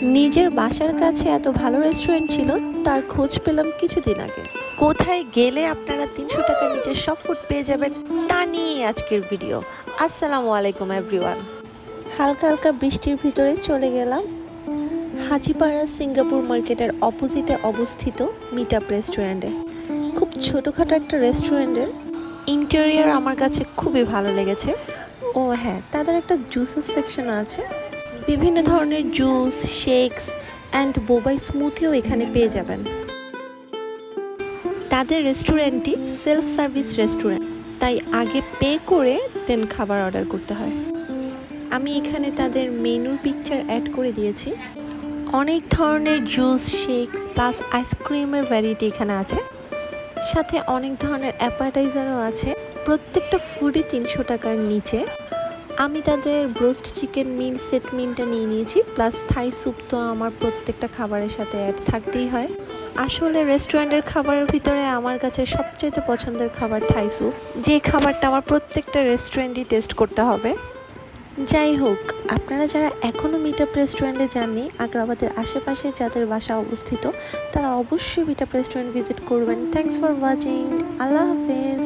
নিজের বাসার কাছে এত ভালো রেস্টুরেন্ট ছিল তার খোঁজ পেলাম কিছুদিন আগে। কোথায় গেলে আপনারা 300 টাকার নিচে সব ফুড পেয়ে যাবেন তা নিয়েই আজকের ভিডিও। আসসালামু আলাইকুম এভরিওয়ান। হালকা হালকা বৃষ্টির ভিতরে চলে গেলাম হাজিপাড়া সিঙ্গাপুর মার্কেটের অপোজিটে অবস্থিত মিট আপ রেস্টুরেন্টে। খুব ছোটোখাটো একটা রেস্টুরেন্টের ইন্টেরিয়ার আমার কাছে খুবই ভালো লেগেছে। ও হ্যাঁ, তাদের একটা জুসেস সেকশন আছে, বিভিন্ন ধরনের জুস, শেকস অ্যান্ড বোবাই স্মুথিও এখানে পেয়ে যাবেন। তাদের রেস্টুরেন্টটি সেলফ সার্ভিস রেস্টুরেন্ট, তাই আগে পে করে দেন খাবার অর্ডার করতে হয়। আমি এখানে তাদের মেনুর পিকচার অ্যাড করে দিয়েছি। অনেক ধরনের জুস, শেক প্লাস আইসক্রিমের ভ্যারাইটি এখানে আছে, সাথে অনেক ধরনের অ্যাপাটাইজারও আছে। প্রত্যেকটা ফুডই 300 টাকার নিচে। আমি তাদের ব্রোস্ট চিকেন মিল সেট মিলটা নিয়ে নিয়েছি, প্লাস থাই স্যুপ তো আমার প্রত্যেকটা খাবারের সাথে অ্যাড থাকতেই হয়। আসলে রেস্টুরেন্টের খাবারের ভিতরে আমার কাছে সবচেয়ে পছন্দের খাবার থাই স্যুপ, যে খাবারটা আমার প্রত্যেকটা রেস্টুরেন্টই টেস্ট করতে হবে। যাই হোক, আপনারা যারা এখনও মিট আপ রেস্টুরেন্টে যাননি, আগ্রাবাদের আশেপাশে যাদের বাসা অবস্থিত, তারা অবশ্যই মিট আপ রেস্টুরেন্ট ভিজিট করবেন। Thanks for watching. আল্লাহ হাফেজ।